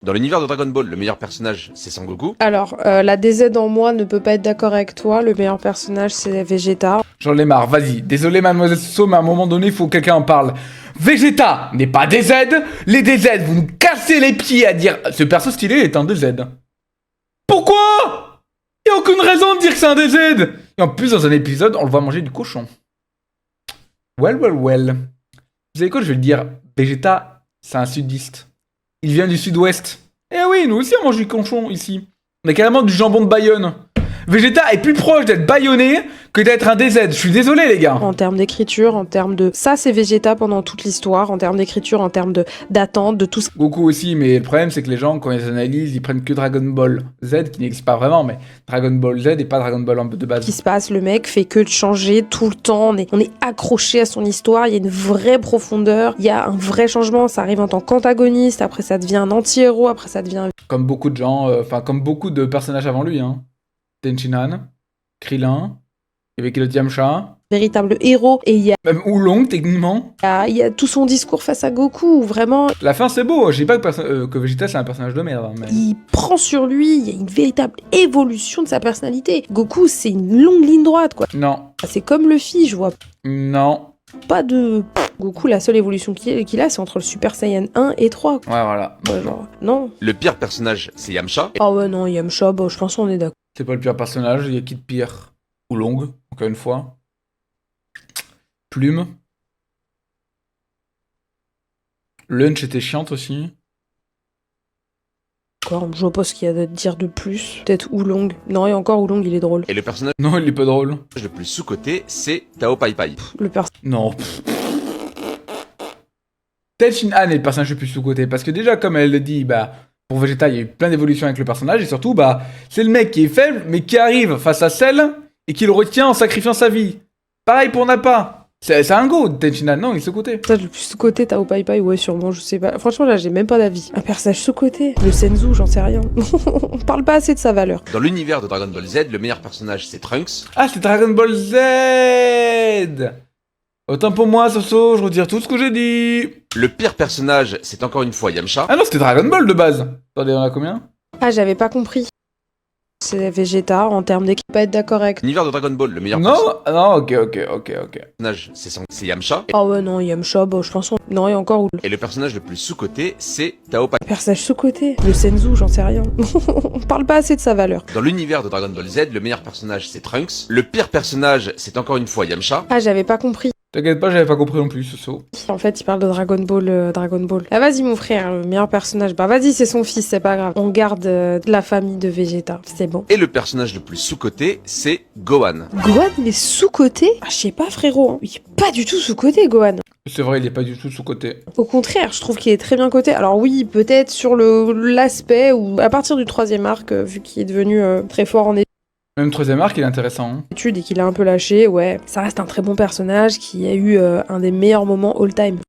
Dans l'univers de Dragon Ball, le meilleur personnage, c'est Sangoku. Alors, la DZ en moi ne peut pas être d'accord avec toi. Le meilleur personnage, c'est Vegeta. J'en ai marre, vas-y. Désolé, mademoiselle Soso, mais à un moment donné, il faut que quelqu'un en parle. Vegeta n'est pas DZ. Les DZ, vous nous cassez les pieds à dire ce perso stylé est un DZ. Pourquoi? Y a aucune raison de dire que c'est un DZ. Et en plus, dans un épisode, on le voit manger du cochon. Well. Vous savez quoi, je vais le dire. Vegeta, c'est un sudiste. Il vient du sud-ouest. Eh oui, nous aussi on mange du cochon ici. On a carrément du jambon de Bayonne. Vegeta est plus proche d'être bayonné que d'être un DZ. Je suis désolé les gars. En termes d'écriture, en termes de... Ça, c'est Vegeta pendant toute l'histoire. En termes d'écriture, en termes d'attente, de tout ce Goku aussi, mais le problème c'est que les gens, quand ils analysent, ils prennent que Dragon Ball Z, qui n'existe pas vraiment, mais Dragon Ball Z et pas Dragon Ball de base. qui se passe. Le mec fait que de changer tout le temps. On est accroché à son histoire. Il y a une vraie profondeur. Il y a un vrai changement. Ça arrive en tant qu'antagoniste. Après, ça devient un anti-héros. Après, ça devient... Comme beaucoup de gens, comme beaucoup de personnages avant lui, hein. Tenshinhan, Krillin, il y avait le Yamcha, véritable héros. Et même Oolong techniquement. il y a tout son discours face à Goku, où vraiment, La fin c'est beau, je dis pas que Vegeta c'est un personnage de merde, hein, mais... il prend sur lui, il y a une véritable évolution de sa personnalité. Goku, c'est une longue ligne droite, quoi. Non, C'est comme Luffy, je vois non, pas de... Goku, la seule évolution qu'il a, c'est entre le Super Saiyan 1 et 3. Quoi. ouais voilà. Ouais, genre, non. Le pire personnage, c'est Yamcha. Ah ouais, non, Yamcha, bah, je pense qu'on est d'accord. C'est pas le pire personnage, il y a qui de pire? Oolong, encore une fois. Plume. Lunch était chiante aussi. Encore, je vois pas ce qu'il y a à dire de plus. Peut-être Oolong. Non, et encore Oolong, il est drôle. Et le personnage Non, il est pas drôle. le plus sous-coté, c'est Tao Pai Pai. Le personnage... Non. Tenshinhan est le personnage le plus sous-côté, parce que déjà, comme elle le dit, bah, pour Vegeta, il y a eu plein d'évolutions avec le personnage, et surtout, bah, c'est le mec qui est faible, mais qui arrive face à Cell, et qui le retient en sacrifiant sa vie. Pareil pour Nappa. C'est un go, Tenshinhan, non, il est sous-côté. le plus sous-côté, Tao Pai Pai, ouais, sûrement, je sais pas. Franchement, là, j'ai même pas d'avis. Un personnage sous-côté. Le Senzu, j'en sais rien. On parle pas assez de sa valeur. Dans l'univers de Dragon Ball Z, le meilleur personnage, c'est Trunks. Ah, c'est Dragon Ball Z. Autant pour moi, Soso, je retire tout ce que j'ai dit. Le pire personnage, c'est encore une fois Yamcha. Ah non, c'était Dragon Ball de base. Attendez, on a combien? Ah, j'avais pas compris. C'est Vegeta, en termes d'équipe, pas être d'accord avec... L'univers de Dragon Ball, le meilleur Non, non, ok. personnage, c'est Yamcha. Ah ouais, non, Yamcha, bah, je pense... Non, et encore Et le personnage le plus sous-coté, c'est Tao Pai. personnage sous-côté. Le Senzu, j'en sais rien. On parle pas assez de sa valeur. Dans l'univers de Dragon Ball Z, le meilleur personnage, c'est Trunks. Le pire personnage, c'est encore une fois Yamcha. Ah, j'avais pas compris. T'inquiète pas, j'avais pas compris non plus, Soso. En fait, il parle de Dragon Ball, Dragon Ball. Ah, vas-y, mon frère, le meilleur personnage. Bah, vas-y, c'est son fils, c'est pas grave. On garde de la famille de Vegeta. C'est bon. Et le personnage le plus sous-coté, c'est Gohan. Gohan, il est sous-côté? Ah, je sais pas, frérot. Hein. Il est pas du tout sous-côté, Gohan. C'est vrai, il est pas du tout sous-côté. Au contraire, je trouve qu'il est très bien coté. Alors oui, peut-être sur l'aspect où, à partir du 3e arc, vu qu'il est devenu très fort en Même troisième arc, il est intéressant. Hein. études et qu'il a un peu lâché, ouais, ça reste un très bon personnage qui a eu un des meilleurs moments all-time.